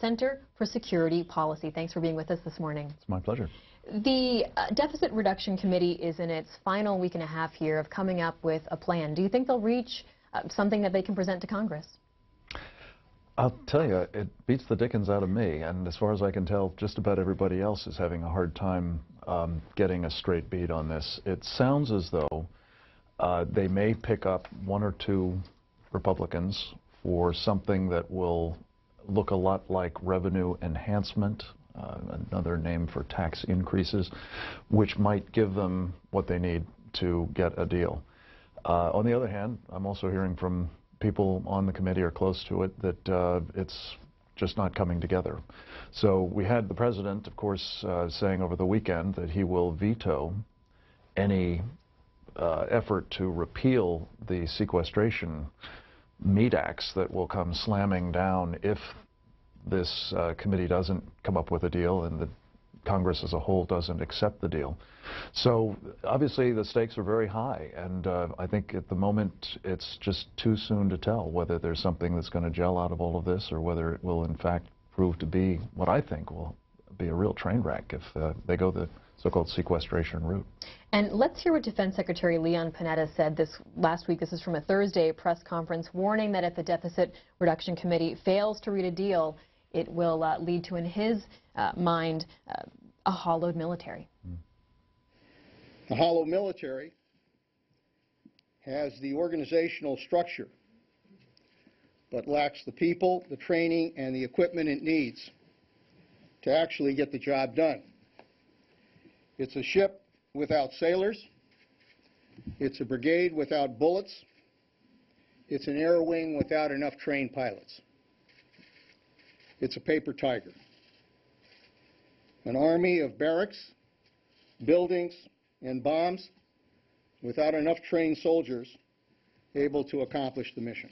Center for Security Policy. Thanks for being with us this morning. It's my pleasure. The Deficit Reduction Committee is in its final week and a half here of coming up with a plan. Do you think they'll reach something that they can present to Congress? I'll tell you, it beats the dickens out of me, and as far as I can tell, just about everybody else is having a hard time getting a straight beat on this. It sounds as though they may pick up one or two Republicans for something that will look a lot like revenue enhancement, another name for tax increases, which might give them what they need to get a deal. On the other hand, I'm also hearing from people on the committee or close to it that it's just not coming together. So we had the president, of course, saying over the weekend that he will veto any effort to repeal the sequestration meat axe that will come slamming down if this committee doesn't come up with a deal and the Congress as a whole doesn't accept the deal. So obviously the stakes are very high, and I think at the moment it's just too soon to tell whether there's something that's going to gel out of all of this or whether it will in fact prove to be what I think will be a real train wreck if they go the so-called sequestration route. And let's hear what Defense Secretary Leon Panetta said this last week. This is from a Thursday press conference, warning that if the Deficit Reduction Committee fails to reach a deal, it will lead to, in his mind, a hollowed military. A hollow military has the organizational structure, but lacks the people, the training, and the equipment it needs to actually get the job done. It's a ship without sailors. It's a brigade without bullets. It's an air wing without enough trained pilots. It's a paper tiger. An army of barracks, buildings, and bombs without enough trained soldiers able to accomplish the mission.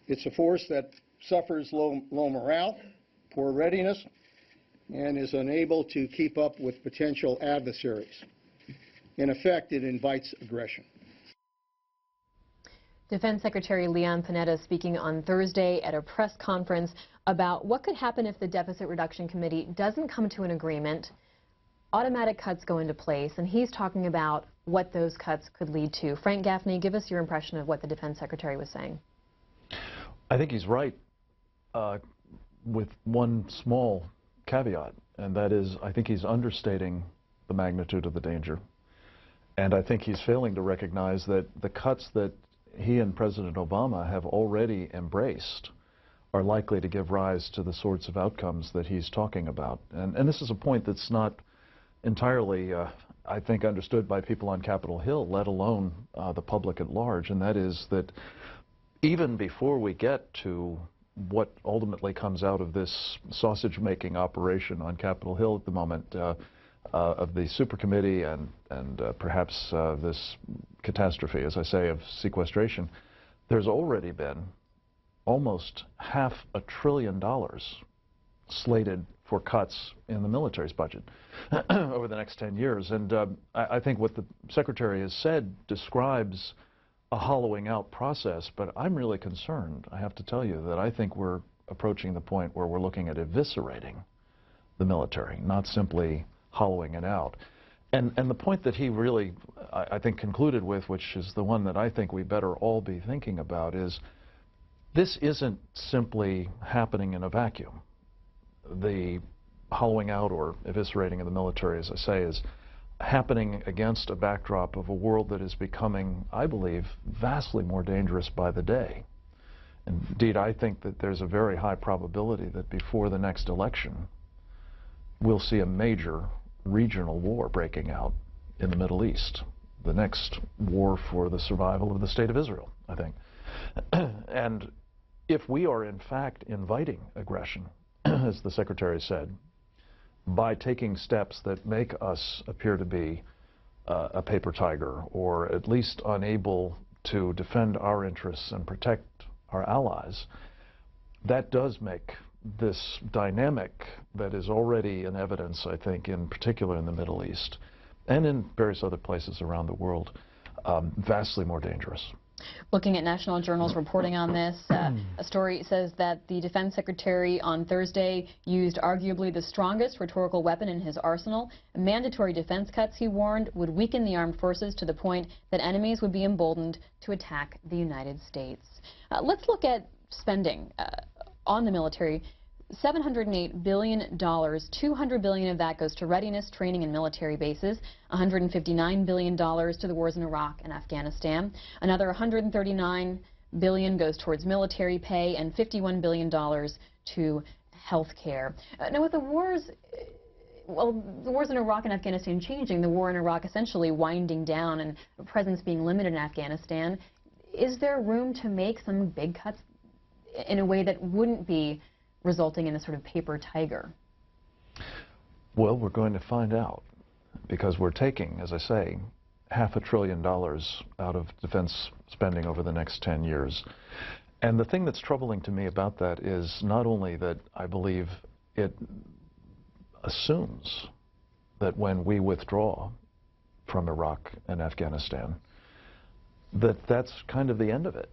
It's a force that suffers low morale, poor readiness, and is unable to keep up with potential adversaries. In effect, it invites aggression. Defense Secretary Leon Panetta speaking on Thursday at a press conference about what could happen if the Deficit Reduction Committee doesn't come to an agreement. Automatic cuts go into place, and he's talking about what those cuts could lead to. Frank Gaffney, give us your impression of what the Defense Secretary was saying. I think he's right with one small caveat, and that is I think he's understating the magnitude of the danger. And I think he's failing to recognize that the cuts that he and President Obama have already embraced are likely to give rise to the sorts of outcomes that he's talking about. And this is a point that's not entirely, I think, understood by people on Capitol Hill, let alone the public at large, and that is that even before we get to what ultimately comes out of this sausage-making operation on Capitol Hill at the moment of the super committee and perhaps this catastrophe, as I say, of sequestration, there's already been almost $500 billion slated for cuts in the military's budget over the next 10 years. And I think what the Secretary has said describes a hollowing out process, but I'm really concerned, I have to tell you, that I think we're approaching the point where we're looking at eviscerating the military, not simply hollowing it out. And the point that he really, I think, concluded with, which is the one that I think we better all be thinking about, is this isn't simply happening in a vacuum. The hollowing out or eviscerating of the military, as I say, is happening against a backdrop of a world that is becoming, I believe, vastly more dangerous by the day. Indeed, I think that there's a very high probability that before the next election, we'll see a major regional war breaking out in the Middle East, the next war for the survival of the State of Israel, I think. And if we are in fact inviting aggression, as the Secretary said, by taking steps that make us appear to be a paper tiger, or at least unable to defend our interests and protect our allies, that does make this dynamic that is already in evidence, I think, in particular in the Middle East and in various other places around the world, vastly more dangerous. Looking at national journals reporting on this, a story says that the defense secretary on Thursday used arguably the strongest rhetorical weapon in his arsenal. Mandatory defense cuts, he warned, would weaken the armed forces to the point that enemies would be emboldened to attack the United States. Let's look at spending on the military. $708 billion, $200 billion of that goes to readiness, training, and military bases, $159 billion to the wars in Iraq and Afghanistan, another $139 billion goes towards military pay, and $51 billion to health care. Now, with the wars, the wars in Iraq and Afghanistan changing, the war in Iraq essentially winding down and presence being limited in Afghanistan, is there room to make some big cuts in a way that wouldn't be resulting in a sort of paper tiger? Well, we're going to find out, because we're taking, as I say, $500 billion out of defense spending over the next 10 years. And the thing that's troubling to me about that is not only that I believe it assumes that when we withdraw from Iraq and Afghanistan, that that's kind of the end of it,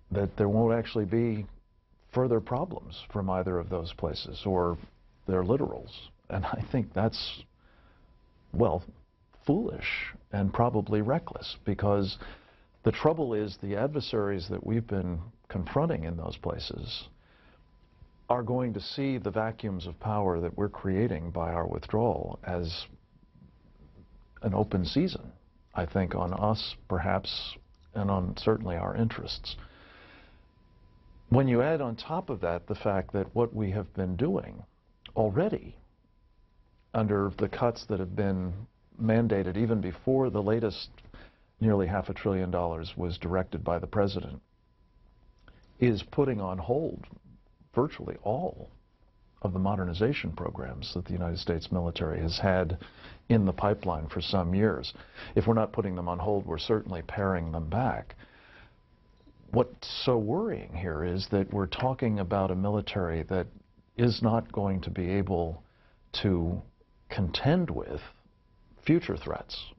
that there won't actually be further problems from either of those places, or their littorals. And I think that's, well, foolish and probably reckless, because the trouble is the adversaries that we've been confronting in those places are going to see the vacuums of power that we're creating by our withdrawal as an open season, I think, on us perhaps, and on certainly our interests. When you add on top of that the fact that what we have been doing already under the cuts that have been mandated even before the latest nearly $500 billion was directed by the president is putting on hold virtually all of the modernization programs that the United States military has had in the pipeline for some years. If we're not putting them on hold, we're certainly paring them back. What's so worrying here is that we're talking about a military that is not going to be able to contend with future threats.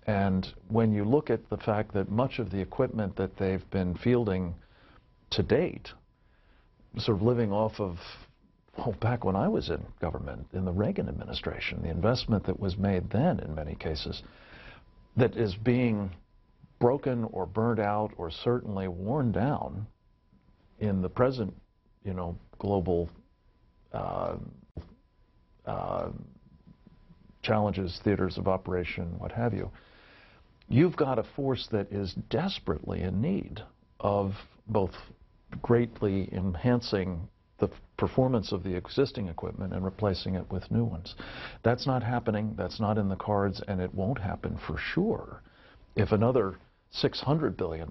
And when you look at the fact that much of the equipment that they've been fielding to date, sort of living off of, well, back when I was in government, in the Reagan administration, the investment that was made then in many cases, that is being broken or burned out or certainly worn down in the present, global challenges, theaters of operation, what have you. You've got a force that is desperately in need of both greatly enhancing the performance of the existing equipment and replacing it with new ones. That's not happening, that's not in the cards, and it won't happen for sure if another $600 billion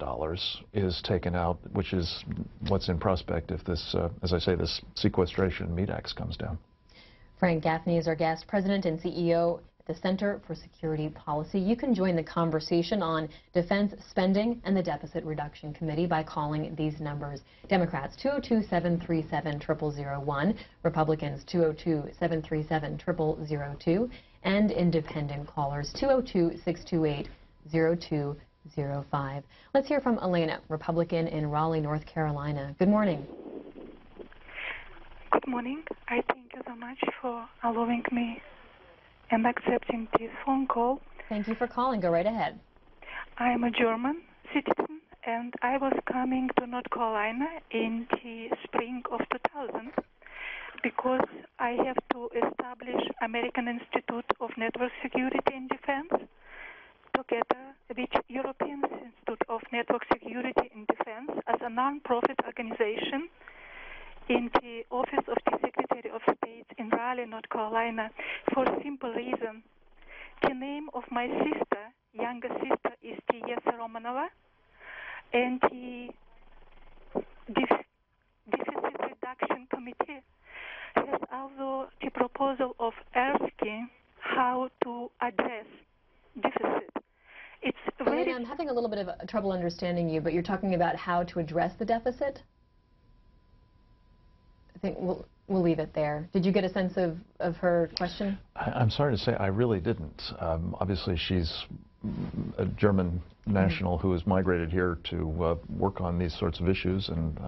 is taken out, which is what's in prospect if this, as I say, this sequestration meat axe comes down. Frank Gaffney is our guest, President and CEO at the Center for Security Policy. You can join the conversation on defense spending and the Deficit Reduction Committee by calling these numbers. Democrats, 202-737-0001, Republicans, 202-737-0002, and independent callers, 202-628-0205. Let's hear from Elena, Republican in Raleigh, North Carolina. Good morning. Good morning. I thank you so much for allowing me and accepting this phone call. Thank you for calling. Go right ahead. I am a German citizen, and I was coming to North Carolina in the spring of 2000 because I have to establish American Institute of Network Security and Defense together with European Institute of Network Security and Defense as a non-profit organization in the Office of the Secretary of State in Raleigh, North Carolina, for a simple reason. The name of my sister, younger sister, is T.S. Romanova, and the Deficit Reduction Committee has also the proposal of asking how to address deficit. It's very... I'm having a little bit of trouble understanding you, but you're talking about how to address the deficit? I think we'll leave it there. Did you get a sense of her question? I'm sorry to say I really didn't. Obviously she's a German national who has migrated here to work on these sorts of issues, and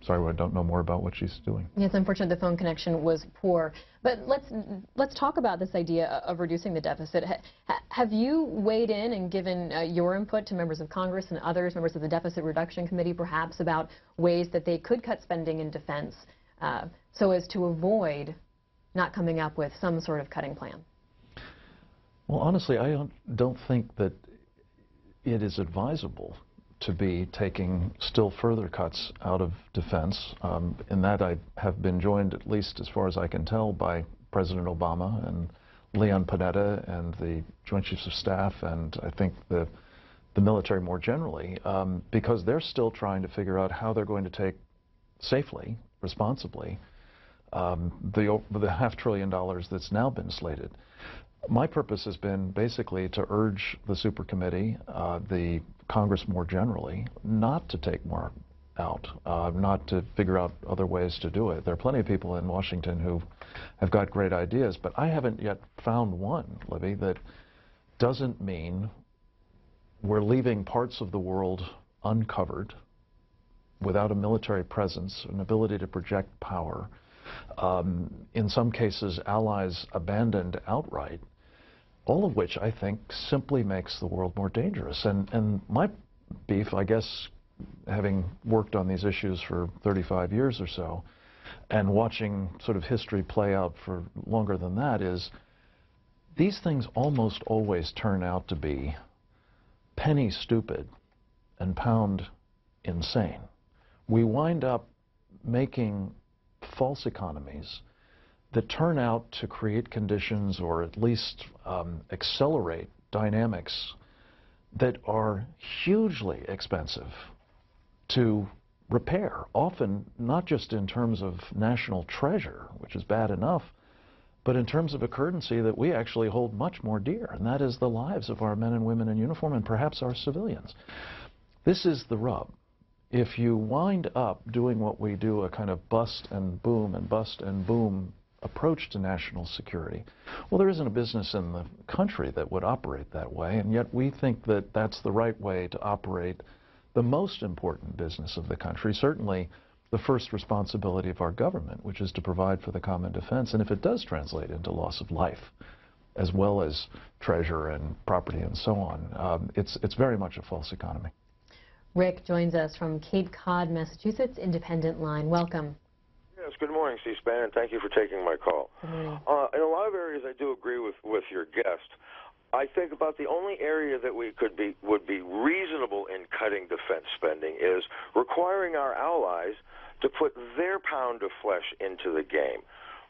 sorry, I don't know more about what she's doing. Yeah, it's unfortunate the phone connection was poor. But let's talk about this idea of reducing the deficit. Have you weighed in and given your input to members of Congress and others, members of the Deficit Reduction Committee, perhaps, about ways that they could cut spending in defense so as to avoid not coming up with some sort of cutting plan? Well, honestly, I don't think that it is advisable to be taking still further cuts out of defense. In that, I have been joined, at least as far as I can tell, by President Obama and Leon Panetta and the Joint Chiefs of Staff, and I think the military more generally, because they're still trying to figure out how they're going to take safely, responsibly, the $500 billion that's now been slated. My purpose has been basically to urge the super committee, the Congress more generally, not to take more out, not to figure out other ways to do it. There are plenty of people in Washington who have got great ideas, but I haven't yet found one, Libby, that doesn't mean we're leaving parts of the world uncovered without a military presence, an ability to project power. In some cases, allies abandoned outright, all of which I think simply makes the world more dangerous. And my beef, I guess, having worked on these issues for 35 years or so, and watching sort of history play out for longer than that, is these things almost always turn out to be penny stupid and pound insane. We wind up making false economies that turn out to create conditions or at least accelerate dynamics that are hugely expensive to repair, often not just in terms of national treasure, which is bad enough, but in terms of a currency that we actually hold much more dear, and that is the lives of our men and women in uniform and perhaps our civilians. This is the rub. If you wind up doing what we do, a kind of bust and boom approach to national security, well, there isn't a business in the country that would operate that way, and yet we think that that's the right way to operate the most important business of the country, certainly the first responsibility of our government, which is to provide for the common defense. And if it does translate into loss of life, as well as treasure and property and so on, it's very much a false economy. Rick joins us from Cape Cod, Massachusetts, Independent Line. Welcome. Yes, good morning, C-SPAN, and thank you for taking my call. Good morning. In a lot of areas, I do agree with your guest. I think about the only area that we would be reasonable in cutting defense spending is requiring our allies to put their pound of flesh into the game.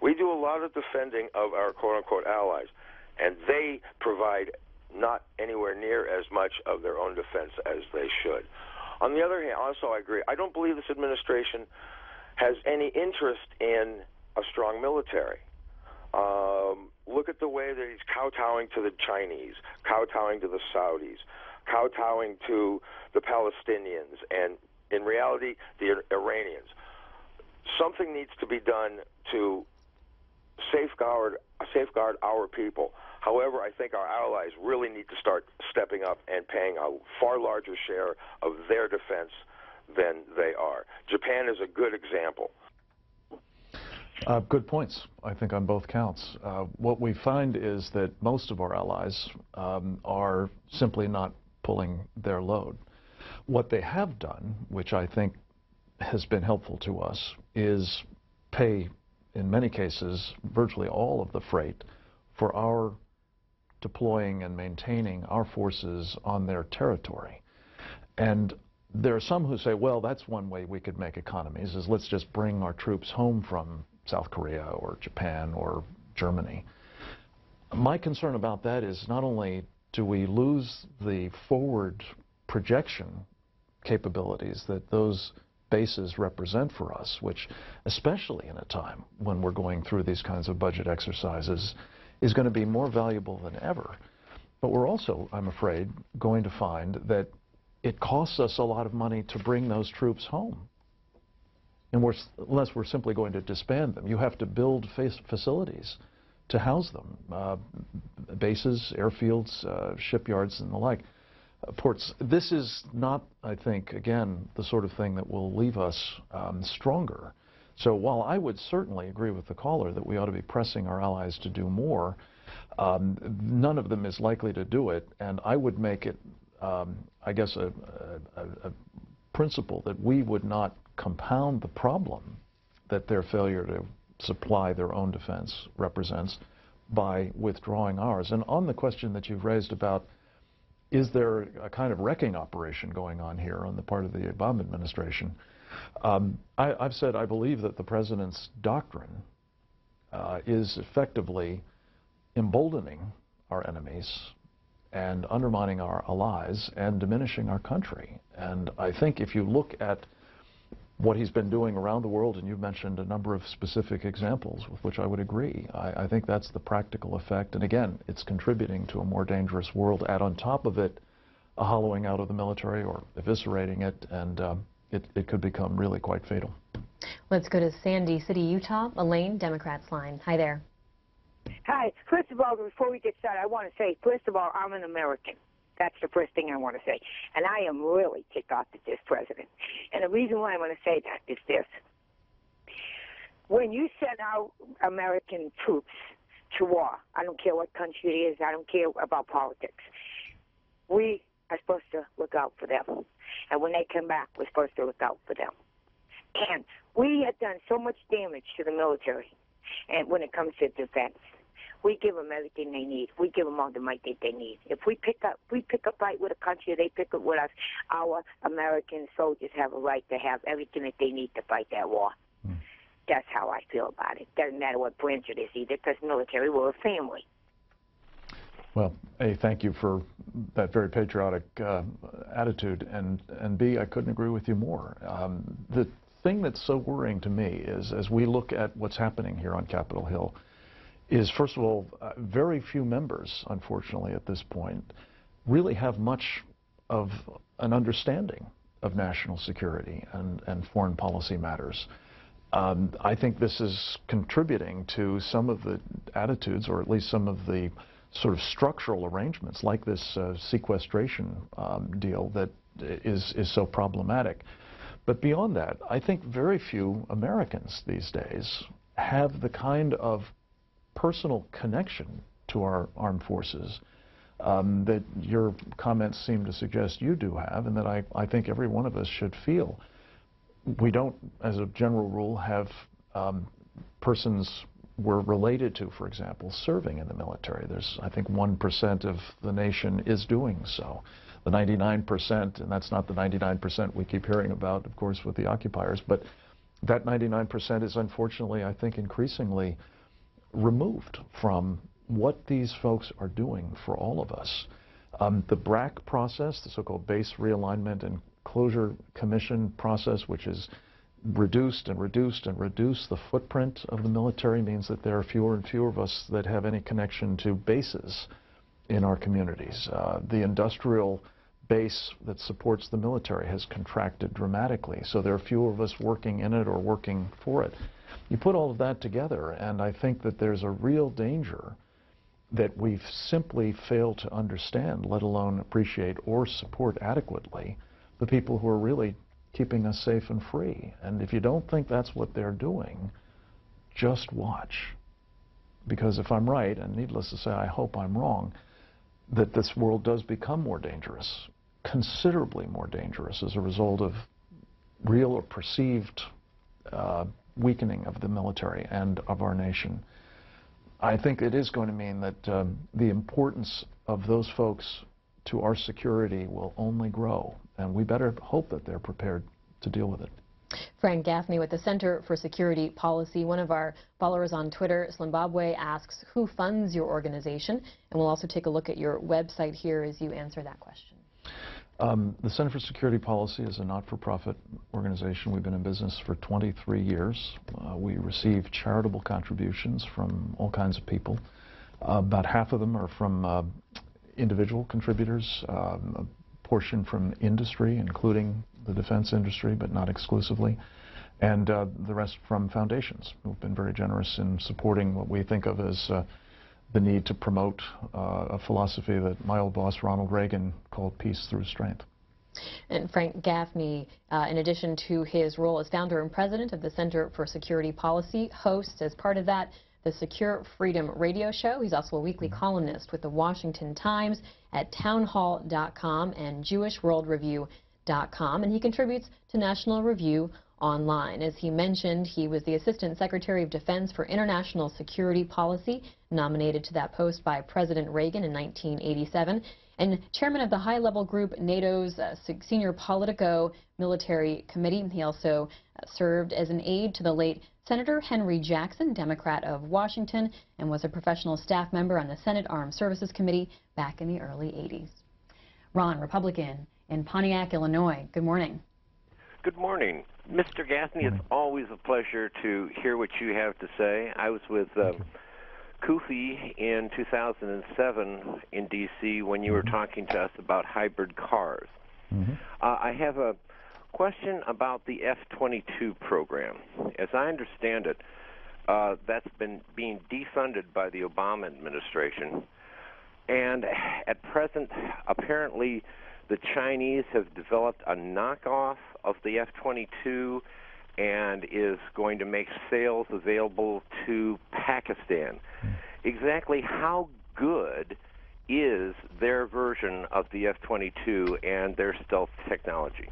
We do a lot of defending of our quote-unquote allies, and they provide not anywhere near as much of their own defense as they should. On the other hand, also I agree, I don't believe this administration has any interest in a strong military. Look at the way that he's kowtowing to the Chinese, kowtowing to the Saudis, kowtowing to the Palestinians, and in reality, the Iranians. Something needs to be done to safeguard our people. However, I think our allies really need to start stepping up and paying a far larger share of their defense than they are. Japan is a good example. Good points, I think, on both counts. What we find is that most of our allies are simply not pulling their load. What they have done, which I think has been helpful to us, is pay, in many cases, virtually all of the freight for our deploying and maintaining our forces on their territory. And there are some who say, well, that's one way we could make economies, is let's just bring our troops home from South Korea or Japan or Germany. My concern about that is not only do we lose the forward projection capabilities that those bases represent for us, which, especially in a time when we're going through these kinds of budget exercises, is going to be more valuable than ever. But we're also, I'm afraid, going to find that it costs us a lot of money to bring those troops home. And unless we're simply going to disband them, you have to build facilities to house them, bases, airfields, shipyards, and the like, ports. This is not, I think, again, the sort of thing that will leave us stronger. So while I would certainly agree with the caller that we ought to be pressing our allies to do more, none of them is likely to do it, and I would make it, I guess, a principle that we would not compound the problem that their failure to supply their own defense represents by withdrawing ours. And on the question that you've raised about, is there a kind of wrecking operation going on here on the part of the Obama administration, I've said I believe that the president's doctrine is effectively emboldening our enemies and undermining our allies and diminishing our country. And I think if you look at what he's been doing around the world, and you've mentioned a number of specific examples with which I would agree, I think that's the practical effect. And again, it's contributing to a more dangerous world. Add on top of it a hollowing out of the military or eviscerating it, and it could become really quite fatal. Let's go to Sandy City, Utah. Elaine, Democrats line. Hi there. Hi. First of all, before we get started, I want to say, first of all, I'm an American. That's the first thing I want to say. And I am really ticked off at this president. And the reason why I want to say that is this. When you send out American troops to war, I don't care what country it is, I don't care about politics, we are supposed to look out for them. And when they come back, we're supposed to look out for them. And we have done so much damage to the military, and when it comes to defense. We give them everything they need. We give them all the might that they need. If we pick a fight with a country, they pick up with us. Our American soldiers have a right to have everything that they need to fight that war. That's how I feel about it. Doesn't matter what branch it is either, because military, we're a family. Well, A, thank you for that very patriotic attitude, and B, I couldn't agree with you more. The thing that's so worrying to me is, as we look at what's happening here on Capitol Hill, is, first of all, very few members, unfortunately, at this point, really have much of an understanding of national security and foreign policy matters. I think this is contributing to some of the attitudes, or at least some of the sort of structural arrangements, like this sequestration deal that is so problematic. But beyond that, I think very few Americans these days have the kind of personal connection to our armed forces that your comments seem to suggest you do have, and that I think every one of us should feel. We don't, as a general rule, have persons we're related to, for example, serving in the military. There's, I think, 1% of the nation is doing so. The 99%, and that's not the 99% we keep hearing about, of course, with the occupiers, but that 99% is unfortunately, I think, increasingly removed from what these folks are doing for all of us. The BRAC process, the so-called Base Realignment and Closure Commission process, which is reduced and reduced and reduced the footprint of the military, means that there are fewer and fewer of us that have any connection to bases in our communities. The industrial base that supports the military has contracted dramatically, so there are fewer of us working in it or working for it. You put all of that together, and I think that there's a real danger that we've simply failed to understand, let alone appreciate or support adequately, the people who are really keeping us safe and free. And if you don't think that's what they're doing, just watch. Because if I'm right, and needless to say, I hope I'm wrong, that this world does become more dangerous, considerably more dangerous, as a result of real or perceived weakening of the military and of our nation. I think it is going to mean that the importance of those folks to our security will only grow, and we better hope that they're prepared to deal with it. Frank Gaffney with the Center for Security Policy. One of our followers on Twitter, Slimbabwe, asks, who funds your organization? And we'll also take a look at your website here as you answer that question. The Center for Security Policy is a not-for-profit organization. We've been in business for 23 years. We receive charitable contributions from all kinds of people. About half of them are from individual contributors, a portion from industry, including the defense industry, but not exclusively. and the rest from foundations who've been very generous in supporting what we think of as the need to promote a philosophy that my old boss Ronald Reagan called peace through strength. And Frank Gaffney, in addition to his role as founder and president of the Center for Security Policy, hosts as part of that the Secure Freedom radio show. He's also a weekly columnist with the Washington Times at townhall.com and jewishworldreview.com, and he contributes to National Review online. As he mentioned, he was the Assistant Secretary of Defense for International Security Policy, nominated to that post by President Reagan in 1987, and chairman of the high-level group NATO's Senior Politico Military Committee. He also served as an aide to the late Senator Henry Jackson, Democrat of Washington, and was a professional staff member on the Senate Armed Services Committee back in the early 80s. Ron, Republican in Pontiac, Illinois. Good morning. Good morning. Mr. Gaffney, it's always a pleasure to hear what you have to say. I was with Kofi in 2007 in D.C. when you were talking to us about hybrid cars. I have a question about the F-22 program. As I understand it, that's been being defunded by the Obama administration, and at present, apparently, the Chinese have developed a knockoff of the F-22 and is going to make sales available to Pakistan. Exactly how good is their version of the F-22 and their stealth technology?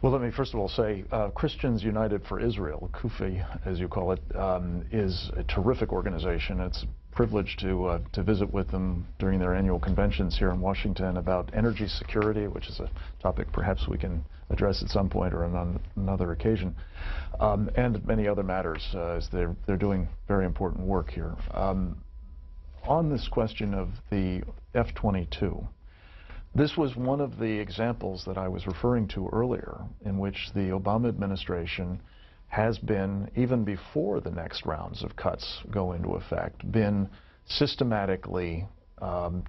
Well, let me first of all say Christians United for Israel, CUFI as you call it, is a terrific organization. It's a privilege to visit with them during their annual conventions here in Washington about energy security, which is a topic perhaps we can address at some point or on another occasion, and many other matters as they're doing very important work here. On this question of the F-22, this was one of the examples that I was referring to earlier in which the Obama administration has been, even before the next rounds of cuts go into effect, been systematically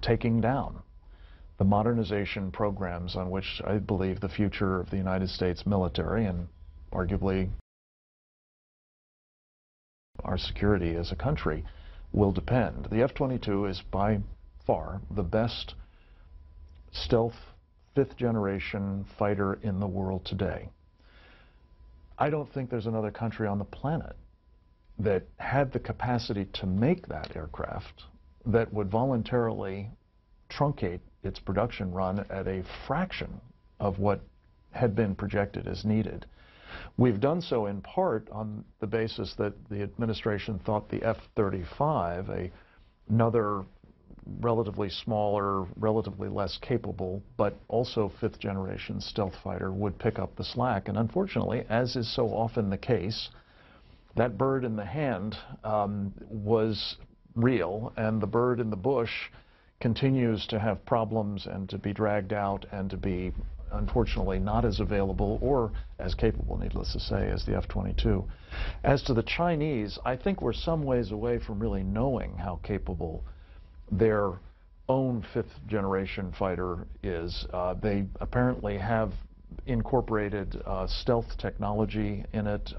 taking down the modernization programs on which I believe the future of the United States military and arguably our security as a country will depend. The F-22 is by far the best stealth fifth-generation fighter in the world today. I don't think there's another country on the planet that had the capacity to make that aircraft that would voluntarily truncate its production run at a fraction of what had been projected as needed. We've done so in part on the basis that the administration thought the F-35, another relatively smaller, relatively less capable, but also fifth-generation stealth fighter would pick up the slack. And unfortunately, as is so often the case, that bird in the hand was real, and the bird in the bush continues to have problems and to be dragged out and to be, unfortunately, not as available or as capable, needless to say, as the F-22. As to the Chinese, I think we're some ways away from really knowing how capable their own fifth-generation fighter is. They apparently have incorporated stealth technology in it.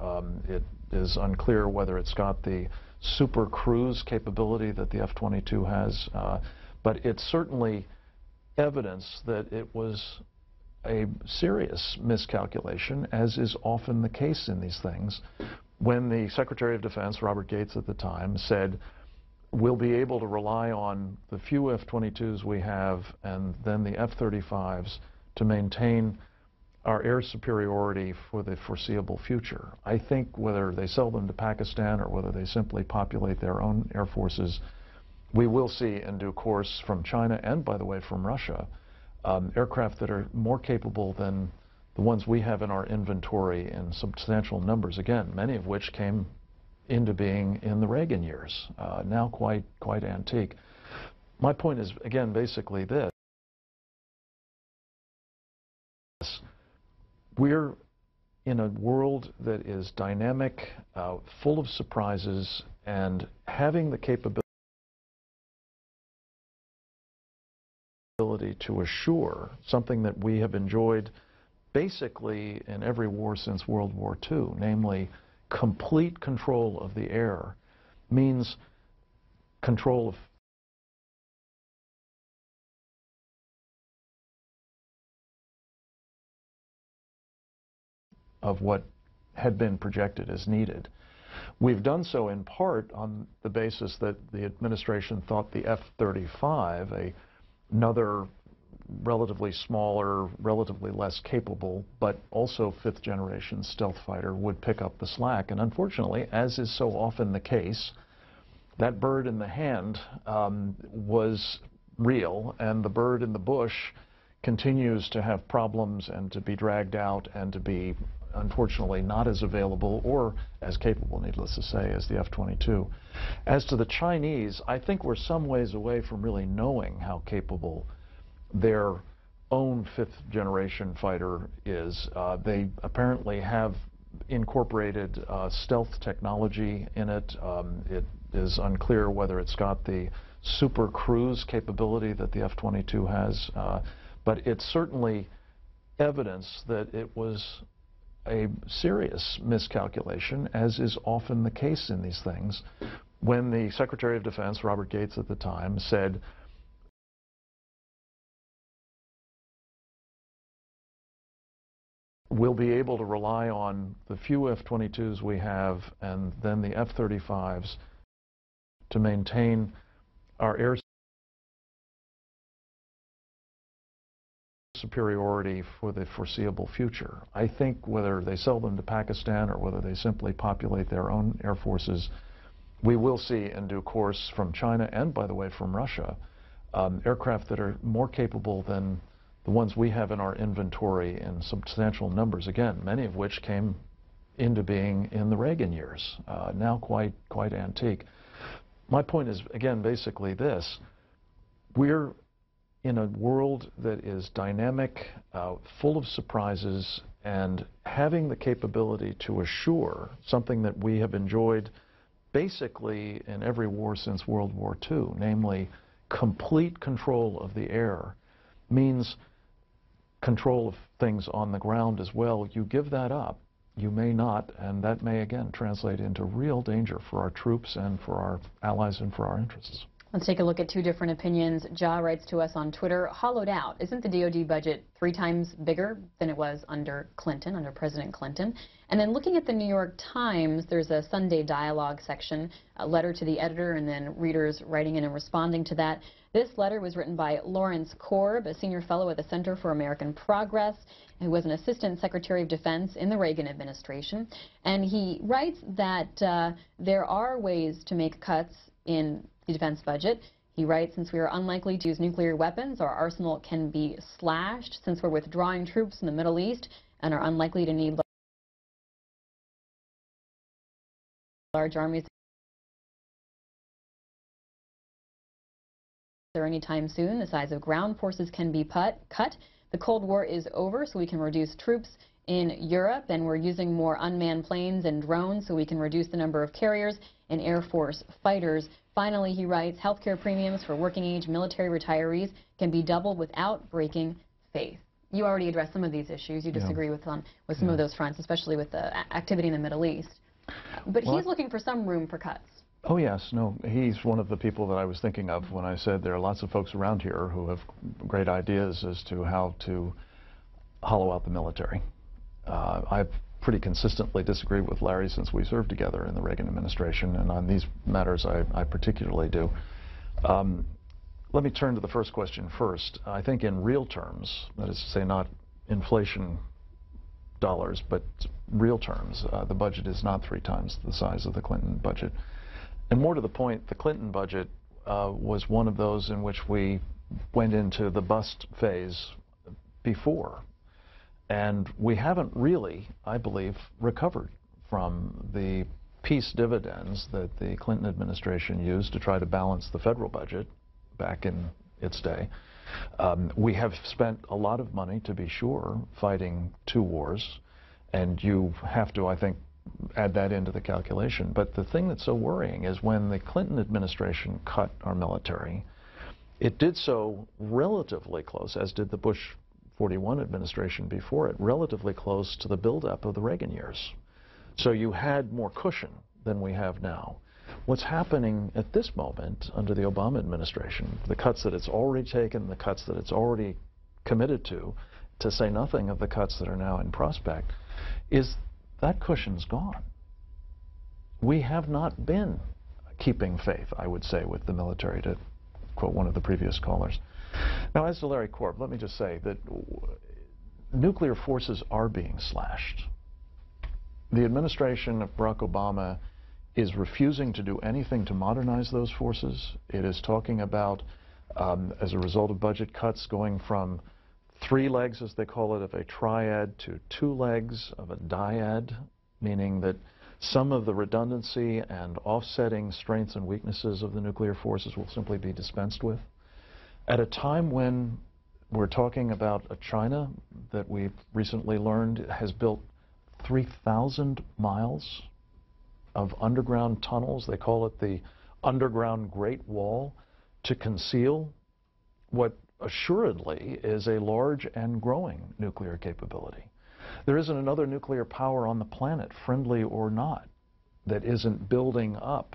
It is unclear whether it's got the super cruise capability that the F-22 has, but it's certainly evidence that it was a serious miscalculation, as is often the case in these things, when the Secretary of Defense, Robert Gates at the time, said, we'll be able to rely on the few F-22s we have and then the F-35s to maintain our air superiority for the foreseeable future. I think whether they sell them to Pakistan or whether they simply populate their own air forces, we will see in due course from China and, by the way, from Russia, aircraft that are more capable than the ones we have in our inventory in substantial numbers, again, many of which came into being in the Reagan years, now quite antique. My point is, again, basically this. We're in a world that is dynamic, full of surprises, and having the capability to assure something that we have enjoyed basically in every war since World War II, namely complete control of the air, means control of what had been projected as needed. We've done so in part on the basis that the administration thought the F-35, another relatively smaller, relatively less capable, but also fifth-generation stealth fighter, would pick up the slack. And unfortunately, as is so often the case, that bird in the hand was real, and the bird in the bush continues to have problems and to be dragged out and to be, unfortunately, not as available or as capable, needless to say, as the F-22. As to the Chinese, I think we're some ways away from really knowing how capable their own fifth-generation fighter is. They apparently have incorporated stealth technology in it. It is unclear whether it's got the super cruise capability that the F-22 has, but it's certainly evidence that it was a serious miscalculation, as is often the case in these things, when the Secretary of Defense, Robert Gates at the time, said, we'll be able to rely on the few F-22s we have and then the F-35s to maintain our air superiority for the foreseeable future. I think whether they sell them to Pakistan or whether they simply populate their own air forces, we will see in due course from China and, by the way, from Russia, aircraft that are more capable than the ones we have in our inventory in substantial numbers, again, many of which came into being in the Reagan years, now quite antique. My point is, again, basically this. We're in a world that is dynamic, full of surprises, and having the capability to assure something that we have enjoyed basically in every war since World War II, namely complete control of the air, means control of things on the ground as well. You give that up, you may not, and that may again translate into real danger for our troops and for our allies and for our interests. Let's take a look at two different opinions. Ja writes to us on Twitter, hollowed out. Isn't the DoD budget 3 times bigger than it was under Clinton, under President Clinton? And then looking at the New York Times, there's a Sunday dialogue section, a letter to the editor, and then readers writing in and responding to that. This letter was written by Lawrence Korb, a senior fellow at the Center for American Progress, who was an assistant secretary of defense in the Reagan administration. And he writes that there are ways to make cuts in the defense budget. He writes, since we are unlikely to use nuclear weapons, our arsenal can be slashed. Since we're withdrawing troops in the Middle East and are unlikely to need large armies anytime soon, the size of ground forces can be cut. The Cold War is over, so we can reduce troops in Europe, and we're using more unmanned planes and drones so we can reduce the number of carriers and Air Force fighters. Finally, he writes, healthcare premiums for working-age military retirees can be doubled without breaking faith. You already addressed some of these issues. You disagree with some of those fronts, especially with the activity in the Middle East. But he's looking for some room for cuts. Oh, yes. No, he's one of the people that I was thinking of when I said there are lots of folks around here who have great ideas as to how to hollow out the military. I've pretty consistently disagreed with Larry since we served together in the Reagan administration, and on these matters I particularly do. Let me turn to the first question first. I think in real terms, that is to say not inflation dollars, but real terms, the budget is not 3 times the size of the Clinton budget. And more to the point, the Clinton budget was one of those in which we went into the bust phase before. And we haven't really, I believe, recovered from the peace dividends that the Clinton administration used to try to balance the federal budget back in its day. We have spent a lot of money, to be sure, fighting 2 wars, and you have to, I think, add that into the calculation. But the thing that's so worrying is when the Clinton administration cut our military, it did so relatively close, as did the Bush 41 administration before it, relatively close to the buildup of the Reagan years. So you had more cushion than we have now. What's happening at this moment under the Obama administration, the cuts that it's already taken, the cuts that it's already committed to say nothing of the cuts that are now in prospect, is that cushion's gone. We have not been keeping faith, I would say, with the military, to quote one of the previous callers. Now, as to Larry Korb, let me just say that nuclear forces are being slashed. The administration of Barack Obama is refusing to do anything to modernize those forces. It is talking about, as a result of budget cuts, going from 3 legs, as they call it, of a triad to 2 legs of a dyad, meaning that some of the redundancy and offsetting strengths and weaknesses of the nuclear forces will simply be dispensed with. At a time when we're talking about a China that we've recently learned has built 3,000 miles of underground tunnels, they call it the underground Great Wall, to conceal what assuredly is a large and growing nuclear capability. There isn't another nuclear power on the planet, friendly or not, that isn't building up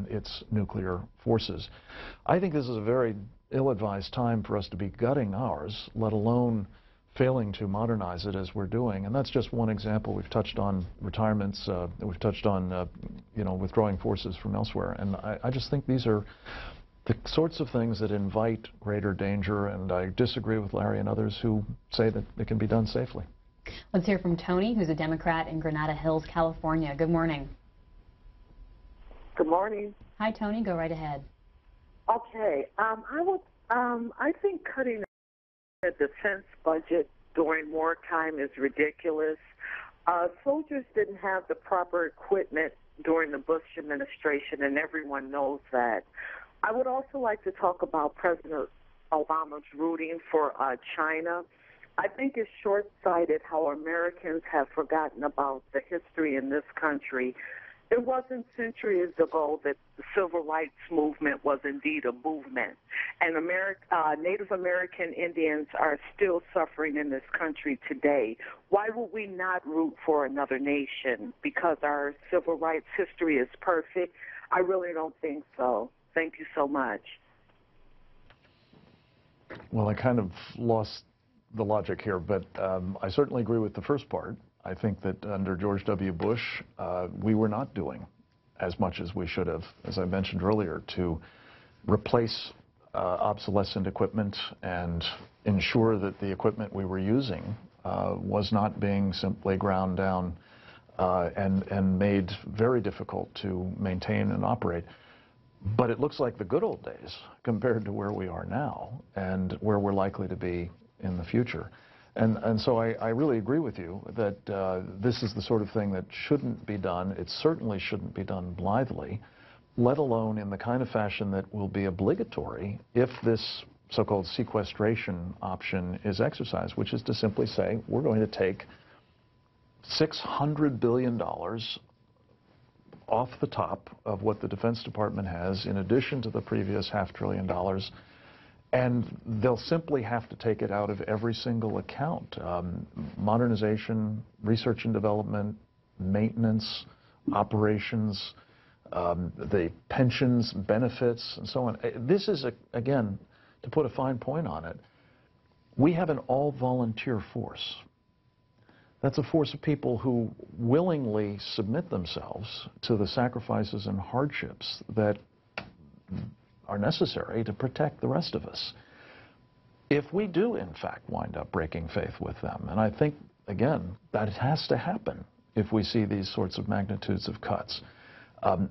its nuclear forces. I think this is a very ill-advised time for us to be gutting ours, let alone failing to modernize it as we're doing. And that's just one example. We've touched on retirements, we've touched on withdrawing forces from elsewhere. And I just think these are the sorts of things that invite greater danger, and I disagree with Larry and others who say that it can be done safely. Let's hear from Tony, who's a Democrat in Granada Hills, California. Good morning. Good morning. Hi, Tony. Go right ahead. Okay. I think cutting the defense budget during wartime is ridiculous. Soldiers didn't have the proper equipment during the Bush administration, and everyone knows that. I would also like to talk about President Obama's rooting for China. I think it's short-sighted how Americans have forgotten about the history in this country. It wasn't centuries ago that the civil rights movement was indeed a movement. And Native American Indians are still suffering in this country today. Why would we not root for another nation? Because our civil rights history is perfect? I really don't think so. Thank you so much. Well, I kind of lost the logic here, but I certainly agree with the first part. I think that under George W. Bush, we were not doing as much as we should have, as I mentioned earlier, to replace obsolescent equipment and ensure that the equipment we were using was not being simply ground down and made very difficult to maintain and operate. But it looks like the good old days compared to where we are now and where we're likely to be in the future. And so I really agree with you that this is the sort of thing that shouldn't be done. It certainly shouldn't be done blithely, let alone in the kind of fashion that will be obligatory if this so-called sequestration option is exercised, which is to simply say we're going to take $600 billion off the top of what the Defense Department has, in addition to the previous $500 billion, and they'll simply have to take it out of every single account. Modernization, research and development, maintenance, operations, the pensions, benefits, and so on. This is, again, to put a fine point on it, we have an all-volunteer force. That's a force of people who willingly submit themselves to the sacrifices and hardships that are necessary to protect the rest of us. If we do, in fact, wind up breaking faith with them, and I think, again, that has to happen if we see these sorts of magnitudes of cuts,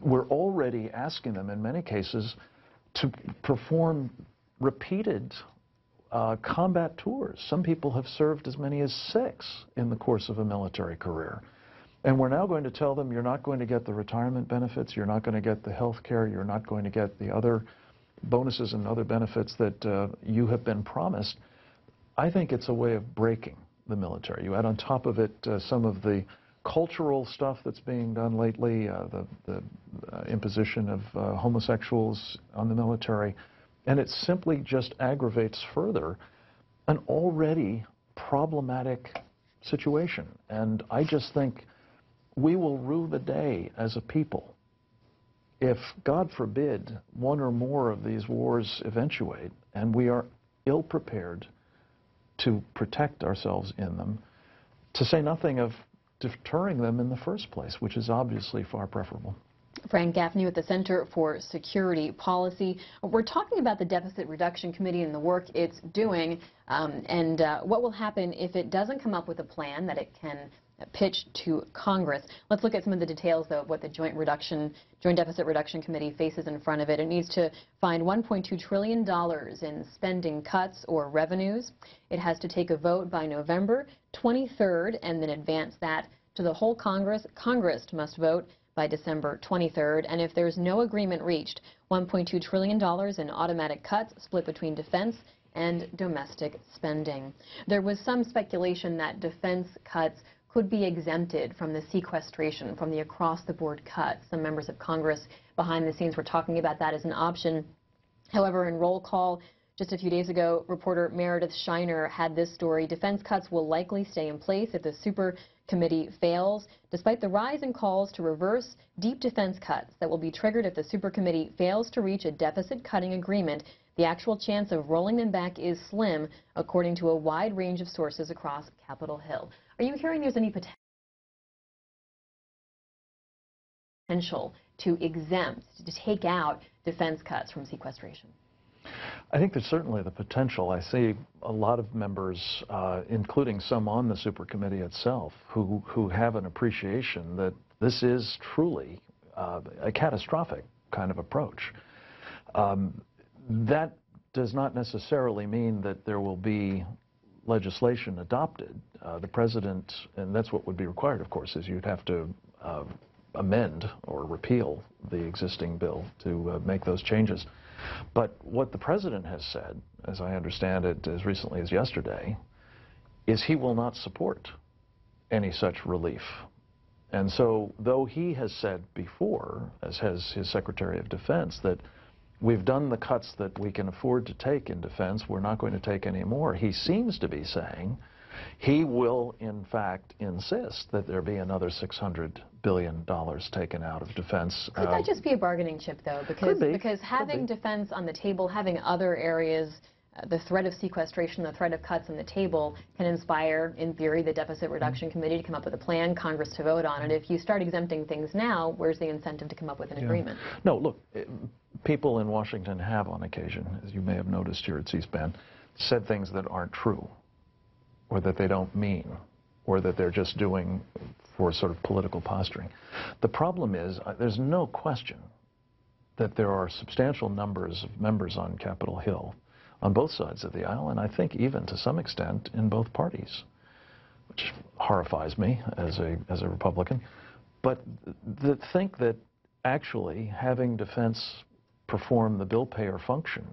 we're already asking them, in many cases, to perform repeated combat tours. Some people have served as many as 6 in the course of a military career. And we're now going to tell them you're not going to get the retirement benefits, you're not going to get the health care, you're not going to get the other bonuses and other benefits that you have been promised. I think it's a way of breaking the military. You add on top of it some of the cultural stuff that's being done lately, the imposition of homosexuals on the military, and it simply just aggravates further an already problematic situation. And I just think we will rue the day as a people if, God forbid, one or more of these wars eventuate and we are ill-prepared to protect ourselves in them, to say nothing of deterring them in the first place, which is obviously far preferable. Frank Gaffney with the Center for Security Policy. We're talking about the Deficit Reduction Committee and the work it's doing, and what will happen if it doesn't come up with a plan that it can pitch to Congress. Let's look at some of the details, though, of what the Joint Deficit Reduction Committee faces in front of it. It needs to find $1.2 trillion in spending cuts or revenues. It has to take a vote by November 23rd and then advance that to the whole Congress. Congress must vote by December 23rd, and if there's no agreement reached, $1.2 trillion in automatic cuts split between defense and domestic spending. There was some speculation that defense cuts could be exempted from the sequestration, from the across-the-board cuts. Some members of Congress behind the scenes were talking about that as an option. However, in roll call just a few days ago, reporter Meredith Shiner had this story. Defense cuts will likely stay in place if the super committee fails, despite the rise in calls to reverse deep defense cuts that will be triggered if the super committee fails to reach a deficit-cutting agreement. The actual chance of rolling them back is slim, according to a wide range of sources across Capitol Hill. Are you hearing there's any potential to exempt, to take out defense cuts from sequestration? I think there's certainly the potential. I see a lot of members, including some on the super committee itself, who have an appreciation that this is truly a catastrophic kind of approach. That does not necessarily mean that there will be legislation adopted. The president, and that's what would be required, of course, is you'd have to amend or repeal the existing bill to make those changes. But what the president has said, as I understand it as recently as yesterday, is he will not support any such relief. And so, though he has said before, as has his Secretary of Defense, that we've done the cuts that we can afford to take in defense, we're not going to take any more, he seems to be saying he will, in fact, insist that there be another $600 billion taken out of defense. Could that just be a bargaining chip, though? Because having defense on the table, having other areas, the threat of sequestration, the threat of cuts on the table can inspire, in theory, the Deficit Reduction Committee to come up with a plan, Congress to vote on it. If you start exempting things now, where's the incentive to come up with an agreement? No, look, people in Washington have on occasion, as you may have noticed here at C-SPAN, said things that aren't true, or that they don't mean, or that they're just doing for sort of political posturing. The problem is, there's no question that there are substantial numbers of members on Capitol Hill on both sides of the aisle, and I think even to some extent in both parties, which horrifies me as a Republican, but that think that actually having defense perform the bill payer function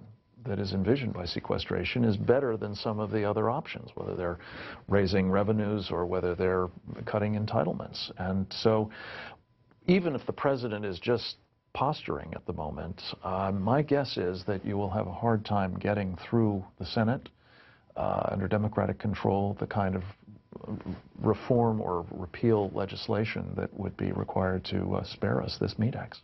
that is envisioned by sequestration is better than some of the other options, whether they're raising revenues or whether they're cutting entitlements. And so even if the president is just posturing at the moment, my guess is that you will have a hard time getting through the Senate under Democratic control the kind of reform or repeal legislation that would be required to spare us this meat axe.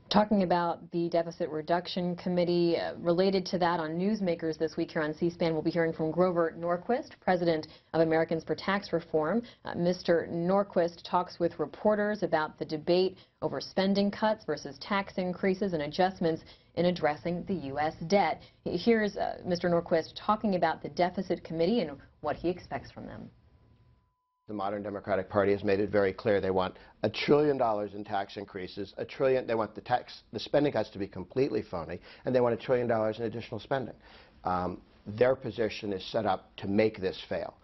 Talking about the Deficit Reduction Committee, related to that on Newsmakers this week here on C-SPAN, we'll be hearing from Grover Norquist, president of Americans for Tax Reform. Mr. Norquist talks with reporters about the debate over spending cuts versus tax increases and adjustments in addressing the U.S. debt. Here's Mr. Norquist talking about the Deficit Committee and what he expects from them. The modern Democratic Party has made it very clear they want $1 trillion in tax increases, $1 trillion, they want the spending cuts to be completely phony, and they want $1 trillion in additional spending. Their position is set up to make this fail.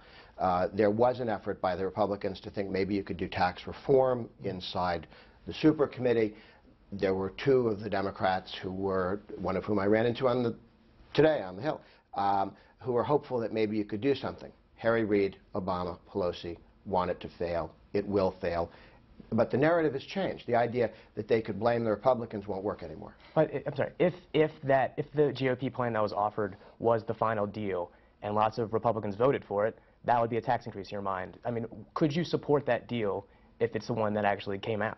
There was an effort by the Republicans to think maybe you could do tax reform inside the super committee. There were two of the Democrats who were, one of whom I ran into today on the Hill, who were hopeful that maybe you could do something. Harry Reid, Obama, Pelosi want it to fail. It will fail. But the narrative has changed. The idea that they could blame the Republicans won't work anymore. I'm sorry. If the GOP plan that was offered was the final deal, and lots of Republicans voted for it, that would be a tax increase in your mind. I mean, could you support that deal if it's the one that actually came out?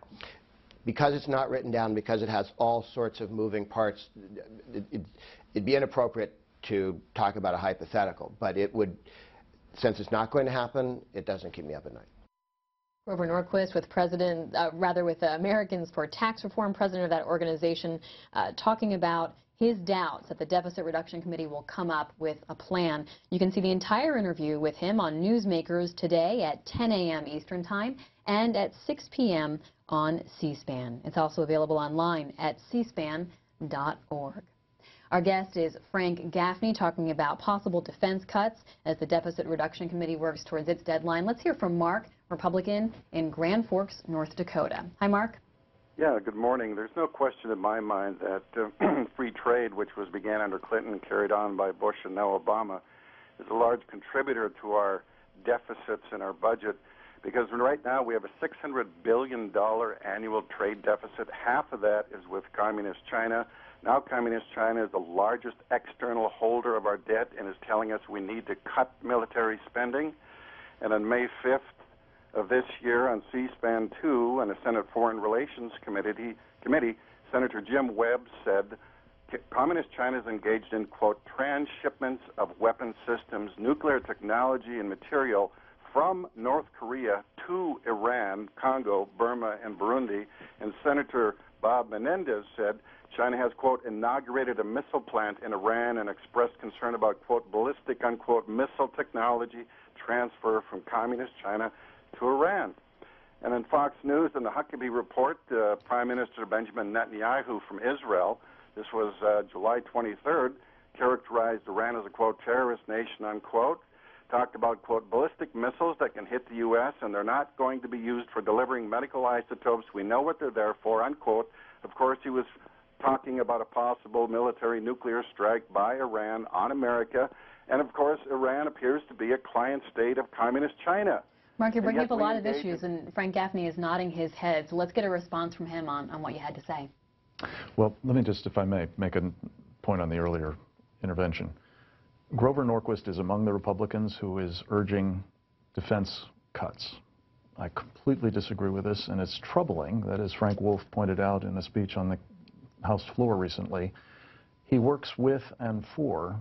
Because it's not written down, because it has all sorts of moving parts, it'd be inappropriate to talk about a hypothetical, but it would, since it's not going to happen, it doesn't keep me up at night. Grover Norquist with with Americans for Tax Reform, president of that organization, talking about his doubts that the Deficit Reduction Committee will come up with a plan. You can see the entire interview with him on Newsmakers today at 10 a.m. Eastern Time and at 6 p.m. on C-SPAN. It's also available online at cspan.org. Our guest is Frank Gaffney, talking about possible defense cuts as the Deficit Reduction Committee works towards its deadline. Let's hear from Mark, Republican in Grand Forks, North Dakota. Hi, Mark. Yeah, good morning. There's no question in my mind that free trade, which was began under Clinton and carried on by Bush and now Obama, is a large contributor to our deficits in our budget, because right now we have a $600 billion annual trade deficit. Half of that is with Communist China. Now Communist China is the largest external holder of our debt and is telling us we need to cut military spending. And on May 5th of this year on C-SPAN 2 and the Senate Foreign Relations Committee, Senator Jim Webb said Communist China is engaged in, quote, transshipments of weapon systems, nuclear technology and material from North Korea to Iran, Congo, Burma, and Burundi. And Senator Bob Menendez said China has, quote, inaugurated a missile plant in Iran and expressed concern about, quote, ballistic, unquote, missile technology transfer from Communist China to Iran. And in Fox News and the Huckabee Report, Prime Minister Benjamin Netanyahu from Israel, this was July 23rd, characterized Iran as a, quote, terrorist nation, unquote, talked about, quote, ballistic missiles that can hit the U.S. and they're not going to be used for delivering medical isotopes. We know what they're there for, unquote. Of course, he was talking about a possible military nuclear strike by Iran on America. And, of course, Iran appears to be a client state of Communist China. Mark, you're bringing up a lot of issues, and Frank Gaffney is nodding his head, so let's get a response from him on what you had to say. Well, let me just, if I may, make a point on the earlier intervention. Grover Norquist is among the Republicans who is urging defense cuts. I completely disagree with this, and it's troubling that, as Frank Wolf pointed out in a speech on the House floor recently, he works with and for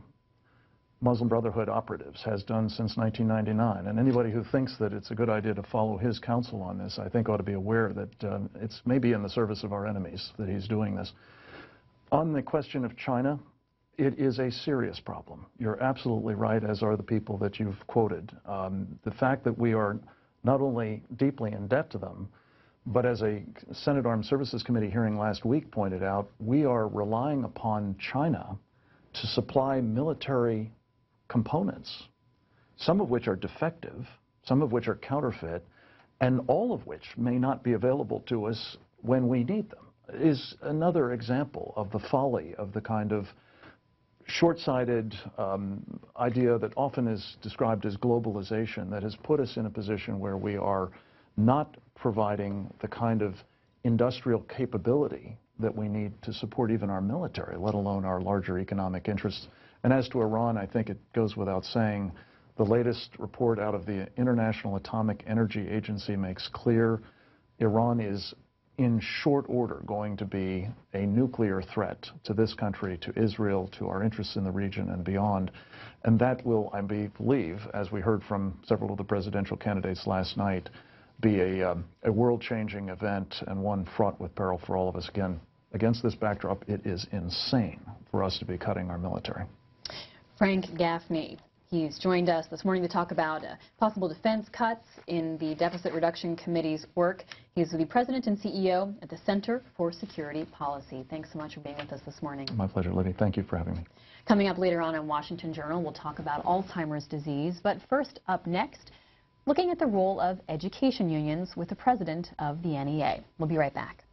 Muslim Brotherhood operatives, has done since 1999. And anybody who thinks that it's a good idea to follow his counsel on this, I think ought to be aware that it's maybe in the service of our enemies that he's doing this. On the question of China, it is a serious problem. You're absolutely right, as are the people that you've quoted. The fact that we are not only deeply in debt to them, but as a Senate Armed Services Committee hearing last week pointed out, we are relying upon China to supply military components, some of which are defective, some of which are counterfeit, and all of which may not be available to us when we need them, is another example of the folly of the kind of short-sighted idea that often is described as globalization that has put us in a position where we are not providing the kind of industrial capability that we need to support even our military, let alone our larger economic interests. And as to Iran, I think it goes without saying, the latest report out of the International Atomic Energy Agency makes clear Iran is in short order going to be a nuclear threat to this country, to Israel, to our interests in the region and beyond. And that will, I believe, as we heard from several of the presidential candidates last night, be a world-changing event and one fraught with peril for all of us. Again, against this backdrop, it is insane for us to be cutting our military. Frank Gaffney, he's joined us this morning to talk about possible defense cuts in the Deficit Reduction Committee's work. He's the president and CEO at the Center for Security Policy. Thanks so much for being with us this morning. My pleasure, Libby. Thank you for having me. Coming up later on Washington Journal, we'll talk about Alzheimer's disease. But first up next, looking at the role of education unions with the president of the NEA. We'll be right back.